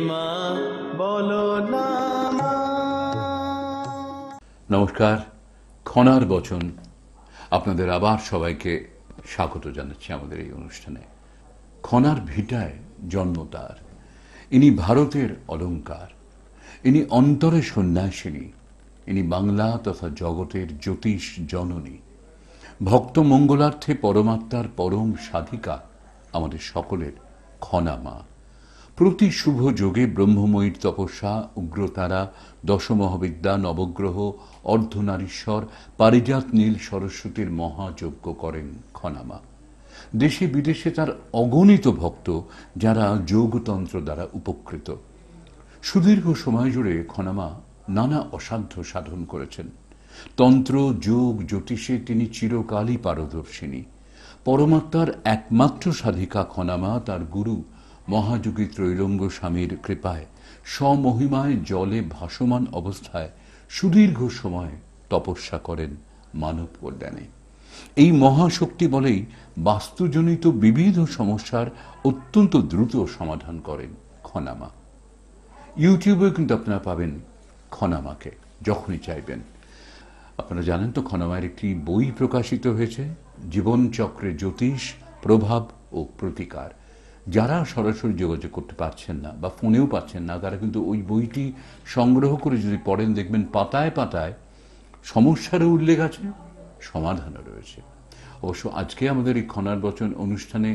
মা বলো না মা। নমস্কার, খনার বচন আপনাদের আবার সবাইকে স্বাগত জানাচ্ছি আমাদের এই অনুষ্ঠানে। খনার ভিটায় জন্ম তার, ইনি ভারতের অলঙ্কার, ইনি অন্তরে সন্ন্যাসিনী, ইনি বাংলা তথা জগতের জ্যোতিষ জননী, ভক্ত মঙ্গলার্থে পরমাত্মার পরম সাধিকা, আমাদের সকলের খনা মা। প্রতি শুভ যোগে ব্রহ্মময়ীর তপস্যা, উগ্রতারা, দশমহাবিদ্যা, নবগ্রহ, অর্ধনারীশ্বর, পারিজাত নীল সরস্বতীর মহাযজ্ঞ করেন খনামা। দেশে বিদেশে তার অগণিত ভক্ত, যারা যোগতন্ত্র দ্বারা উপকৃত। সুদীর্ঘ সময় জুড়ে খনামা নানা অসাধ্য সাধন করেছেন। তন্ত্র, যোগ, জ্যোতিষে তিনি চিরকালই পারদর্শিনী। পরমাত্মার একমাত্র সাধিকা খনামা তার গুরু মহাযোগী ত্রৈলঙ্গ স্বামীর কৃপায় স্বমহিমায় জলে ভাসমান অবস্থায় সুদীর্ঘ সময় তপস্যা করেন মানব কল্যাণে। এই মহাশক্তি বলেই বাস্তুজনিত বিবিধ সমস্যার অত্যন্ত দ্রুত সমাধান করেন খনামা। ইউটিউবে কিন্তু আপনারা পাবেন খনামাকে যখনই চাইবেন। আপনারা জানেন তো, খনামার একটি বই প্রকাশিত হয়েছে, জীবনচক্রে জ্যোতিষ, প্রভাব ও প্রতিকার। যারা সরাসরি যোগাযোগ করতে পারছেন না বা ফোনেও পাচ্ছেন না, তারা কিন্তু ওই বইটি সংগ্রহ করে যদি পড়েন, দেখবেন পাতায় পাতায় সমস্যারও উল্লেখ আছে, সমাধানও রয়েছে। অবশ্য আজকে আমাদের এই খনার বচন অনুষ্ঠানে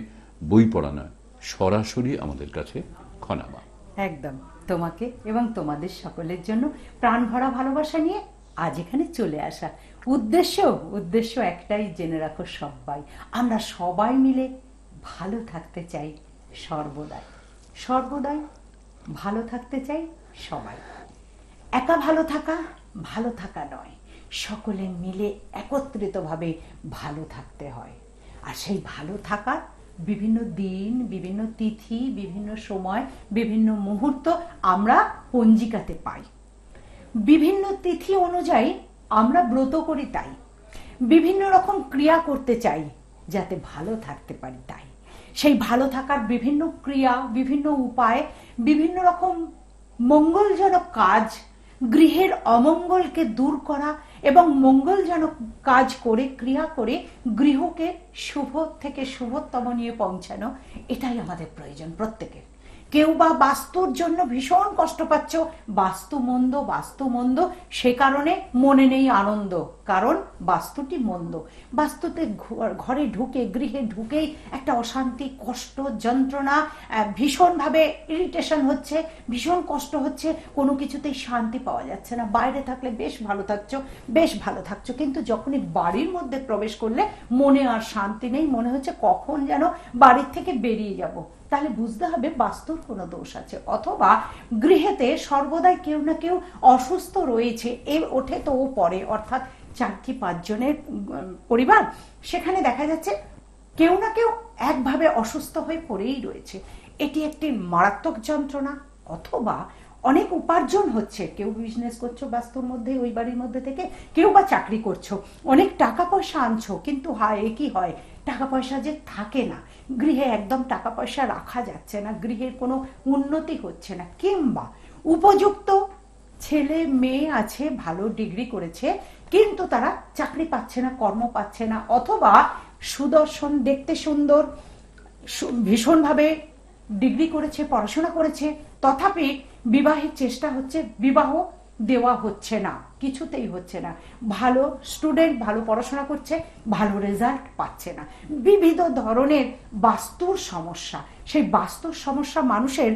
বই পড়া নয়, সরাসরি আমাদের কাছে খনামা। একদম তোমাকে এবং তোমাদের সকলের জন্য প্রাণ ভরা ভালোবাসা নিয়ে আজ এখানে চলে আসা। উদ্দেশ্য একটাই, জেনে রাখো সবাই, আমরা সবাই মিলে ভালো থাকতে চাই সর্বদাই ভালো থাকতে চাই সবাই। একা ভালো থাকা নয়, সকলে মিলে একত্রিতভাবে ভালো থাকতে হয়। আর সেই ভালো থাকার বিভিন্ন দিন, বিভিন্ন তিথি, বিভিন্ন সময়, বিভিন্ন মুহূর্ত আমরা পঞ্জিকাতে পাই। বিভিন্ন তিথি অনুযায়ী আমরা ব্রত করি, তাই বিভিন্ন রকম ক্রিয়া করতে চাই যাতে ভালো থাকতে পারি। তাই সেই ভালো থাকার বিভিন্ন ক্রিয়া, বিভিন্ন উপায়, বিভিন্ন রকম মঙ্গলজনক কাজ, গৃহের অমঙ্গলকে দূর করা এবং মঙ্গলজনক কাজ করে, ক্রিয়া করে গৃহকে শুভ থেকে শুভতম নিয়ে পৌঁছানো, এটাই আমাদের প্রয়োজন প্রত্যেকের। কেউ বা বাস্তুর জন্য ভীষণ কষ্ট পাচ্ছ, বাস্তু মন্দ, সে কারণে মনে নেই আনন্দ, কারণ বাস্তুটি মন্দ। বাস্তুতে ঘরে ঢুকে, গৃহে ঢুকেই একটা অশান্তি, কষ্ট, যন্ত্রণা, ভীষণভাবে ইরিটেশন হচ্ছে, ভীষণ কষ্ট হচ্ছে, কোনো কিছুতেই শান্তি পাওয়া যাচ্ছে না। বাইরে থাকলে বেশ ভালো থাকছো, কিন্তু যখনই বাড়ির মধ্যে প্রবেশ করলে মনে আর শান্তি নেই, মনে হচ্ছে কখন যেন বাড়ির থেকে বেরিয়ে যাব। তাহলে বুঝতে হবে বাস্তুর কোনো দোষ আছে, অথবা গৃহেতে সর্বদাই কেউ না কেউ অসুস্থ রয়েছে। এ ওঠে তো ও পরে, অর্থাৎ 4 কি 5 জনের পরিবার, সেখানে দেখা যাচ্ছে কেউ না কেউ একভাবে অসুস্থ হয়ে পড়েই রয়েছে। এটি একটি মারাত্মক যন্ত্রণা। অথবা অনেক উপার্জন হচ্ছে, কেউ বিজনেস করছো বাস্তুর মধ্যে, ওই বাড়ির মধ্যে থেকে, কেউ বা চাকরি করছো, অনেক টাকা পয়সা আনছো, কিন্তু কি হয়, টাকা পয়সা যে থাকে না, গৃহে একদম টাকা পয়সা রাখা যাচ্ছে না, গৃহের কোনো উন্নতি হচ্ছে না। কিংবা উপযুক্ত ছেলে মেয়ে আছে, ভালো ডিগ্রি করেছে, কিন্তু তারা চাকরি পাচ্ছে না, কর্ম পাচ্ছে না। অথবা সুদর্শন, দেখতে সুন্দর, ভীষণভাবে ডিগ্রি করেছে, পড়াশোনা করেছে, তথাপি বিবাহের চেষ্টা হচ্ছে, বিবাহ দেওয়া হচ্ছে না, কিছুতেই হচ্ছে না। ভালো স্টুডেন্ট, ভালো পড়াশোনা করছে, ভালো রেজাল্ট পাচ্ছে না। বিবিধ ধরনের বাস্তুর সমস্যা, সেই বাস্তুর সমস্যা মানুষের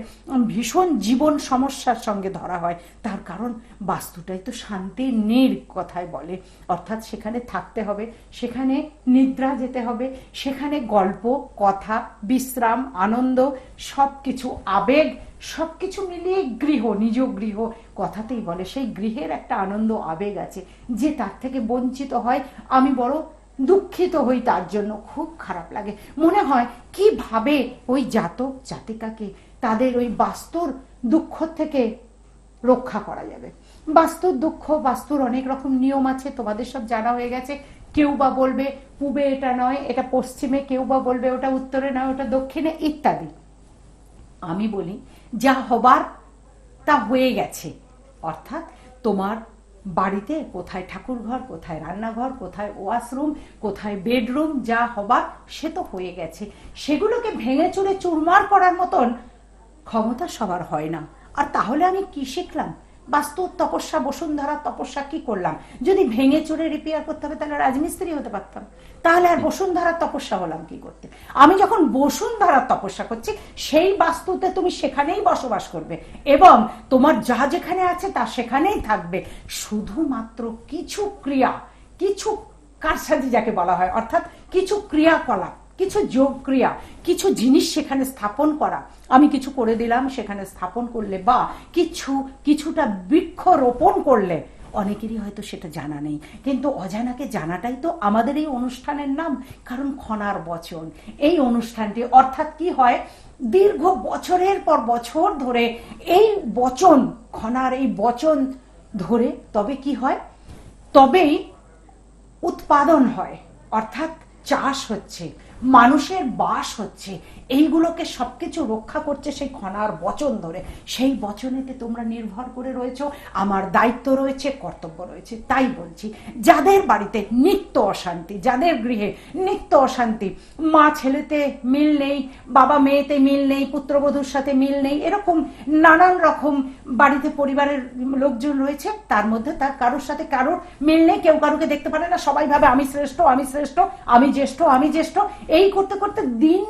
ভীষণ জীবন সমস্যার সঙ্গে ধরা হয়। তার কারণ বাস্তুটাই তো শান্তির নীড় কথায় বলে, অর্থাৎ সেখানে থাকতে হবে, সেখানে নিদ্রা যেতে হবে, সেখানে গল্প, কথা, বিশ্রাম, আনন্দ, সবকিছু, আবেগ, সবকিছু মিলিয়ে গৃহ, নিজ গৃহ কথাতেই বলে, সেই গৃহের একটা আনন্দ, আবেগ আছে, যে তার থেকে বঞ্চিত হয়, আমি বড় দুঃখিত হই, তার জন্য খুব খারাপ লাগে। মনে হয় কিভাবে ওই জাতক জাতিকাকে তাদের ওই বাস্তুর দুঃখ থেকে রক্ষা করা যাবে। বাস্তুর দুঃখ, বাস্তুর অনেক রকম নিয়ম আছে, তোমাদের সব জানা হয়ে গেছে। কেউ বা বলবে পূবে এটা নয়, এটা পশ্চিমে, কেউ বা বলবে ওটা উত্তরে নয়, ওটা দক্ষিণে, ইত্যাদি। আমি বলি যা হবার তা হয়ে গেছে। অর্থাৎ তোমার বাড়িতে কোথায় ঠাকুরঘর, কোথায় রান্নাঘর, কোথায় ওয়াশরুম, কোথায় বেডরুম, যা হবার সে তো হয়ে গেছে। সেগুলোকে ভেঙে চুরে চুরমার করার মতন ক্ষমতা সবার হয় না। আর তাহলে আমি কি শিখলাম? বাস্তু তপস্যা, বসুন্ধরা তপস্যা কি করলাম? যদি ভেঙে চুরে রিপেয়ার করতে হবে তাহলে রাজমিস্ত্রি হতে পারতাম। তাহলে আর বসুন্ধরার তপস্যা হলাম কি করতে? আমি যখন বসুন্ধরার তপস্যা করছি, সেই বাস্তুতে তুমি সেখানেই বসবাস করবে এবং তোমার যা যেখানে আছে তা সেখানেই থাকবে। শুধুমাত্র কিছু ক্রিয়া, কিছু কারসাজি যাকে বলা হয়, অর্থাৎ কিছু ক্রিয়াকলাপ, কিছু যোগ ক্রিয়া, কিছু জিনিস সেখানে স্থাপন করা, আমি কিছু করে দিলাম সেখানে স্থাপন করলে, বা কিছুটা বৃক্ষ রোপণ করলে, অনেকেরই হয়তো সেটা জানা নেই, কিন্তু অজানাকে জানাটাই তো আমাদের এই অনুষ্ঠানের নাম। কারণ খনার বচন, এই অনুষ্ঠানটি অর্থাৎ কি হয়, দীর্ঘ বছরের পর বছর ধরে এই বচন, খনার এই বচন ধরে তবে কি হয়, তবেই উৎপাদন হয়, অর্থাৎ চাষ হচ্ছে, মানুষের বাস হচ্ছে, এইগুলোকে সবকিছু রক্ষা করছে সেই খনার বচন ধরে। সেই বচনেতে তোমরা নির্ভর করে রয়েছো, আমার দায়িত্ব রয়েছে, কর্তব্য রয়েছে। তাই বলছি, যাদের বাড়িতে নিত্য অশান্তি, যাদের গৃহে নিত্য অশান্তি, মা ছেলেতে মিল নেই, বাবা মেয়েতে মিল নেই, পুত্রবধূর সাথে মিল নেই, এরকম নানান রকম বাড়িতে পরিবারের লোকজন রয়েছে, তার মধ্যে তার কারোর সাথে কারোর মিল নেই, কেউ কারোকে দেখতে পারে না, সবাই ভাবে আমি শ্রেষ্ঠ, আমি শ্রেষ্ঠ, আমি জ্যেষ্ঠ, আমি জ্যেষ্ঠ, এই করতে করতে দিন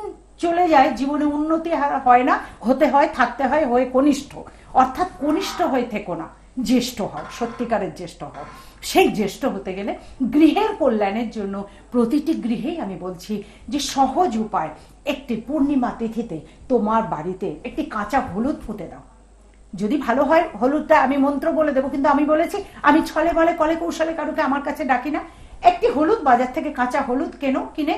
চলে যায়, জীবনে উন্নতি হয় না, হতে হয়, থাকতে হয় হয়ে কনিষ্ঠ। অর্থাৎ কনিষ্ঠ হয়ে থেকো না, জ্যেষ্ঠ হও, সত্যিকারের জ্যেষ্ঠ হও। সেই জ্যেষ্ঠ হতে গেলে গৃহের কল্যাণের জন্য প্রতিটি গৃহেই আমি বলছি যে সহজ উপায়, একটি পূর্ণিমা তিথিতে তোমার বাড়িতে একটি কাঁচা হলুদ ফুটে দাও। যদি ভালো হয় হলুদটা আমি মন্ত্র বলে দেবো, কিন্তু আমি বলেছি আমি ছলে বলে কলে কৌশলে কারুকে আমার কাছে ডাকি না। একটি হলুদ বাজার থেকে কাঁচা হলুদ কিনে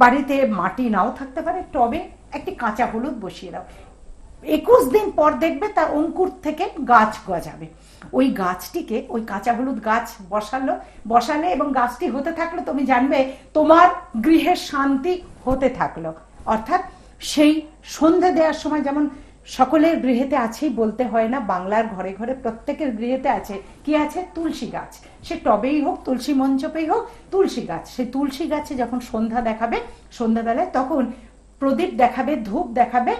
বাড়িতে মাটি নাও থাকতে পারে, টবে একটি কাঁচা হলুদ বসিয়ে দাও। 21 দিন পর দেখবে তার অঙ্কুর থেকে গাছ গজাবে। ওই গাছটিকে, ওই কাঁচা হলুদ গাছ বসালে এবং গাছটি হতে থাকলে তুমি জানবে তোমার গৃহের শান্তি হতে থাকলো। অর্থাৎ সেই সন্ধে দেওয়ার সময়, যেমন সকলের গৃহেতে আছেই বলতে হয় না, বাংলার ঘরে ঘরে প্রত্যেকের গৃহেতে আছে, কি আছে, তুলসী গাছ। সে টবেই হোক, তুলসী মঞ্চপেই হোক, তুলসী গাছ। সেই তুলসী গাছে যখন সন্ধ্যা দেখাবে, সন্ধ্যাবেলায় তখন প্রদীপ দেখাবে, ধূপ দেখাবে,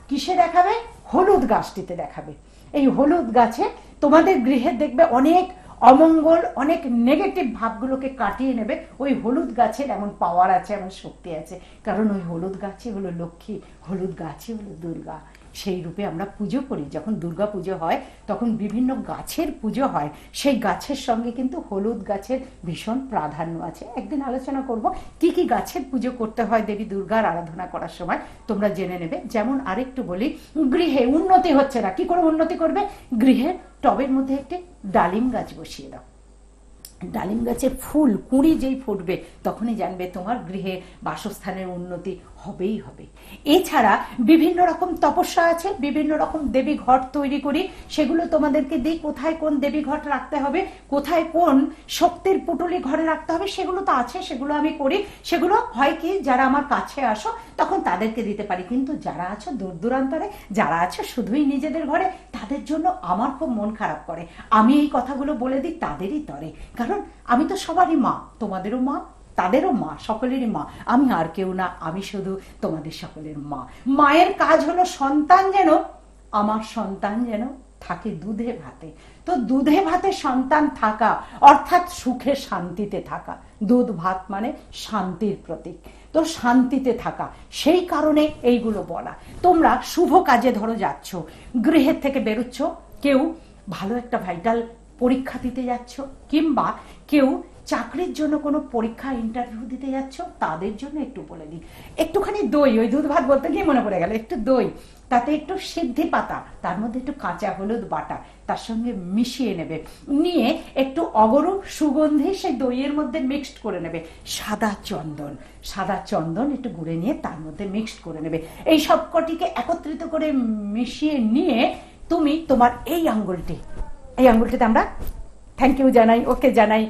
কিসে দেখাবে, হলুদ গাছটিতে দেখাবে। এই হলুদ গাছে তোমাদের গৃহে দেখবে অনেক অমঙ্গল, অনেক নেগেটিভ ভাবগুলোকে কাটিয়ে নেবে। ওই হলুদ গাছের এমন পাওয়ার আছে, এমন শক্তি আছে, কারণ ওই হলুদ গাছে হলো লক্ষ্মী, হলুদ গাছে হলো দুর্গা। সেই রূপে আমরা পুজো করি। যখন দুর্গা পুজো হয় তখন বিভিন্ন গাছের পুজো হয়, সেই গাছের সঙ্গে কিন্তু হলুদ গাছের ভীষণ প্রাধান্য আছে। একদিন আলোচনা করব কি কি গাছের পুজো করতে হয় দেবী দুর্গার আরাধনা করার সময়, তোমরা জেনে নেবে। যেমন আরেকটু বলি, গৃহে উন্নতি হচ্ছে না, কি করে উন্নতি করবে, গৃহের টবের মধ্যে একটি ডালিম গাছ বসিয়ে দাও। ডালিম গাছের ফুল কুঁড়ি যেই ফুটবে তখনই জানবে তোমার গৃহে বাসস্থানের উন্নতি হবেই হবে। এছাড়া বিভিন্ন রকম তপস্যা আছে, বিভিন্ন রকম দেবী ঘট তৈরি করি, সেগুলো তোমাদেরকে দিই। কোথায় কোন দেবী ঘট রাখতে হবে, কোথায় কোন শক্তির পুটুলি ঘরে রাখতে হবে, সেগুলো তো আছে, সেগুলো আমি করি। সেগুলো হয় কি, যারা আমার কাছে আসো তখন তাদেরকে দিতে পারি, কিন্তু যারা আছো দূর দূরান্তরে, যারা আছো শুধুই নিজেদের ঘরে, তাদের জন্য আমার খুব মন খারাপ করে। আমি এই কথাগুলো বলে দিই তাদেরই তরে, কারণ আমি তো সবারই মা, তোমাদেরও মা, তাদেরও মা, সকলেরই মা। আমি আর কেউ না, আমি শুধু তোমাদের সকলের মা। মায়ের কাজ হলো সন্তান যেন, আমার সন্তান যেন থাকে দুধে ভাতে। তো দুধে ভাতে সন্তান থাকা অর্থাৎ সুখে শান্তিতে থাকা। দুধ ভাত মানে শান্তির প্রতীক, তো শান্তিতে থাকা, সেই কারণে এইগুলো বলা। তোমরা শুভ কাজে ধরো যাচ্ছ, গৃহের থেকে বেরোচ্ছ, কেউ ভালো একটা ভাইটাল পরীক্ষা দিতে যাচ্ছ, কিংবা কেউ চাকরির জন্য কোনো পরীক্ষা ইন্টারভিউ দিতে যাচ্ছ, তাদের জন্য একটু বলে দিই, একটুখানি দই, ওই দুধ ভাত বলতে গিয়ে মনে পড়ে গেল, একটু দই, তাতে একটু সিদ্ধি পাতা, তার মধ্যে একটু কাঁচা হলুদ বাটা, তার সঙ্গে মিশিয়ে নেবে, নিয়ে একটু অগরু সুগন্ধি সেই দইয়ের মধ্যে মিক্সড করে নেবে। সাদা চন্দন একটু গুঁড়ে নিয়ে তার মধ্যে মিক্সড করে নেবে। এই সব কটিকে একত্রিত করে মিশিয়ে নিয়ে তুমি তোমার এই আঙ্গুলটিতে আমরা থ্যাংক ইউ জানাই, ওকে জানাই,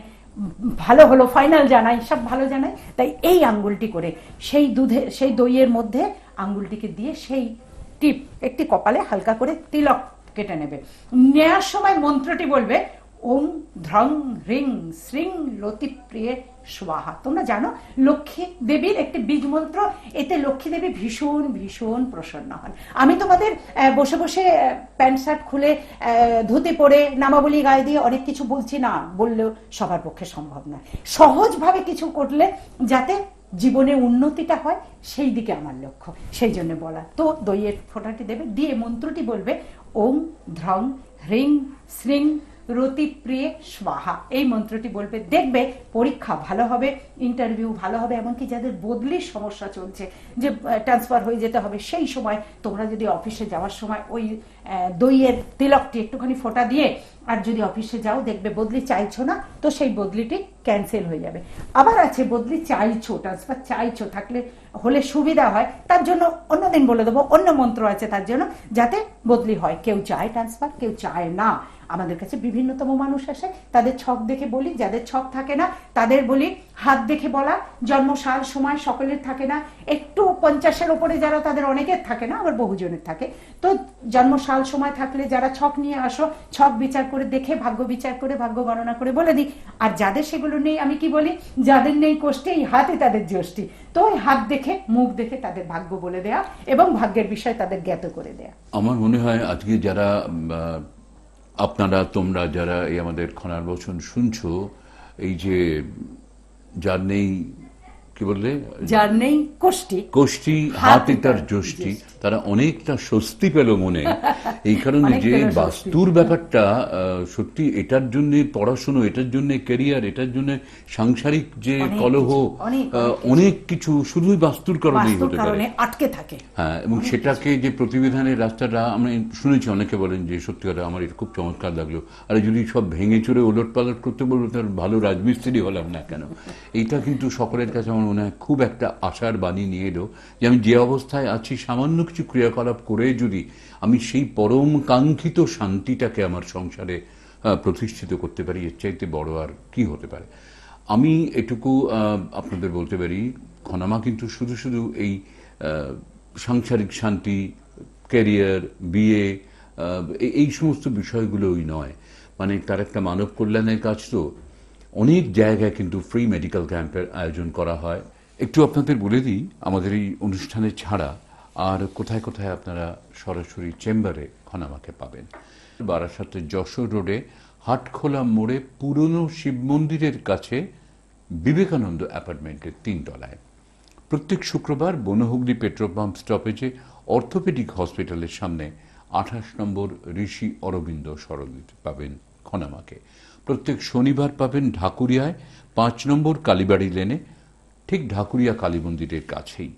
ভালো হলো ফাইনাল জানাই, সব ভালো জানাই। তাই এই আঙ্গুলটি করে সেই দইয়ের মধ্যে আঙ্গুলটিকে দিয়ে সেই টিপ, একটি কপালে হালকা করে তিলক কেটে নেবে। নেয়ার সময় মন্ত্রটি বলবে ওম ধ্রং হ্রিং শ্রিং লতিপ্রিয়ে স্বাহা। তোমরা জানো লক্ষ্মী দেবীর একটি বীজ মন্ত্র, এতে লক্ষ্মী দেবী ভীষণ ভীষণ প্রসন্ন হন। আমি তোমাদের বসে বসে প্যান্ট শার্ট খুলে ধুতি পরে নামাবলী গায়ে দিয়ে অনেক কিছু বলছি না, বললেও সবার পক্ষে সম্ভব নয়। সহজভাবে কিছু করলে যাতে জীবনে উন্নতিটা হয় সেই দিকে আমার লক্ষ্য, সেই জন্য বলা। তো দইয়ের ফোঁটাটি দেবে, দিয়ে মন্ত্রটি বলবে ওম ধ্রং হ্রিং শ্রিং রতিপ্রিয়ে স্বাহা। এই মন্ত্রটি বলবে, দেখবে পরীক্ষা ভালো হবে, ইন্টারভিউ ভালো হবে। এমনকি যাদের বদলির সমস্যা চলছে, যে ট্রান্সফার হয়ে যেতে হবে, সেই সময় তোমরা যদি অফিসে যাওয়ার সময় ওই দইয়ের তিলকটি একটুখানি ফোঁটা দিয়ে আর যদি অফিসে যাও, দেখবে বদলি চাইছো না তো সেই বদলিটি ক্যান্সেল হয়ে যাবে। আবার আছে বদলি চাইছো, ট্রান্সফার চাইছো, থাকলে হলে সুবিধা হয়, তার জন্য অন্যদিন বলে দেবো, অন্য মন্ত্র আছে তার জন্য, যাতে বদলি হয়। কেউ চায় ট্রান্সফার, কেউ চায় না। আমাদের কাছে বিভিন্নতম মানুষ আসে, তাদের ছক দেখে বলি, যাদের ছক থাকে না তাদের বলি হাত দেখে বলা। জন্ম সাল সময় সকলের থাকে না, একটু 50-এর ওপরে যারা, তাদের অনেকের থাকে না, আবার বহুজনের থাকে। তো জন্ম সাল সময় থাকলে যারা ছক নিয়ে আসো, ছক বিচার করে দেখে, ভাগ্য বিচার করে, ভাগ্য গণনা করে বলে দিই। আর যাদের সেগুলো নেই, আমি কি বলি, যাদের নেই কোষ্ঠী, এই হাতে তাদের যষ্টি। তো ওই হাত দেখে, মুখ দেখে তাদের ভাগ্য বলে দেয়া এবং ভাগ্যের বিষয় তাদের জ্ঞাত করে দেয়া। আমার মনে হয় আজকে যারা আপনারা, তোমরা যারা এই আমাদের খনার বচন শুনছো, এই যে যার নেই, কি বললে, যার নেই কোষ্ঠী হাতে তার যষ্টি, তারা অনেকটা স্বস্তি পেল মনে। এই কারণে যে বাস্তুর ব্যাপারটা সত্যি, এটার জন্য পড়াশুনো, এটার জন্য ক্যারিয়ার, এটার জন্য সাংসারিক যে কলহ, অনেক কিছু শুধুই বাস্তুর কারণেই হতে পারে, আটকে থাকে। হ্যাঁ, এবং সেটাকে যে প্রতিবিধানের রাস্তাটা আমরা শুনেছি, অনেকে বলেন যে সত্যি কথা আমার এটা খুব চমৎকার লাগলো, আর যদি সব ভেঙে চুরে ওলট পালট করতে বলবো তার ভালো রাজমিস্ত্রি হলাম না কেন। এইটা কিন্তু সকলের কাছে আমার মনে হয় খুব একটা আশার বাণী নিয়ে এলো, যে আমি যে অবস্থায় আছি, সামান্য কিছু ক্রিয়াকলাপ করে যদি আমি সেই পরম কাঙ্ক্ষিত শান্তিটাকে আমার সংসারে প্রতিষ্ঠিত করতে পারি, এর চাইতে বড় আর কি হতে পারে। আমি এটুকু আপনাদের বলতে পারি, খনামা কিন্তু শুধু শুধু এই সাংসারিক শান্তি, ক্যারিয়ার, বিয়ে, এই সমস্ত বিষয়গুলোই নয়, মানে তার একটা মানব কল্যাণের কাজ। তো অনেক জায়গায় কিন্তু ফ্রি মেডিকেল ক্যাম্পের আয়োজন করা হয়। একটু আপনাদের বলে দিই, আমাদের এই অনুষ্ঠানে ছাড়া আর কোথায় কোথায় আপনারা সরাসরি চেম্বারে খনামাকে পাবেন। বারাসাতের যশোর রোডে হাটখোলা মোড়ে পুরনো শিব মন্দিরের কাছে বিবেকানন্দ অ্যাপার্টমেন্টের 3 তলায়। প্রত্যেক শুক্রবার বনহুগলি পেট্রোল পাম্প স্টপেজে অর্থোপেডিক হসপিটালের সামনে 28 নম্বর ঋষি অরবিন্দ সরণিতে পাবেন খনামাকে। প্রত্যেক শনিবার পাবেন ঢাকুরিয়ায় 5 নম্বর কালীবাড়ি লেনে, ঠিক ঢাকুরিয়া কালী মন্দিরের কাছেই।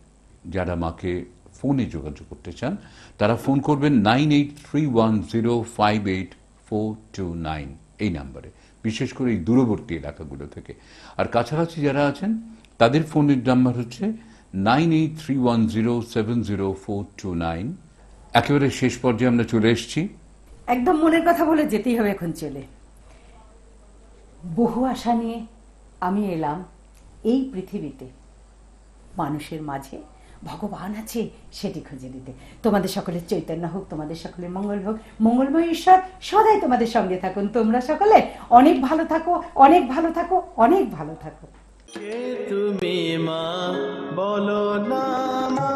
যারা মাকে ফোনে যোগাযোগ করতে চান তারা ফোন করবেন 9831058429 এই নাম্বারে, বিশেষ করে এই দূরবর্তী এলাকাগুলো থেকে। আর কাছাকাছি যারা আছেন তাদের ফোনের নাম্বার হচ্ছে 9831070429। একেবারে শেষ পর্যায়ে আমরা চলে এসেছি। একদম মনের কথা বলে যেতেই হবে এখন চলে। বহু আশা নিয়ে আমি এলাম এই পৃথিবীতে, মানুষের মাঝে ভগবান আছে সেটি খুঁজে দিতে। তোমাদের সকলের চৈতন্য হোক, তোমাদের সকলের মঙ্গল হোক, মঙ্গলময় ঈশ্বর সদাই তোমাদের সঙ্গে থাকুন। তোমরা সকলে অনেক ভালো থাকো, অনেক ভালো থাকো, অনেক ভালো থাকো। কে তুমি মা, বলো না মা।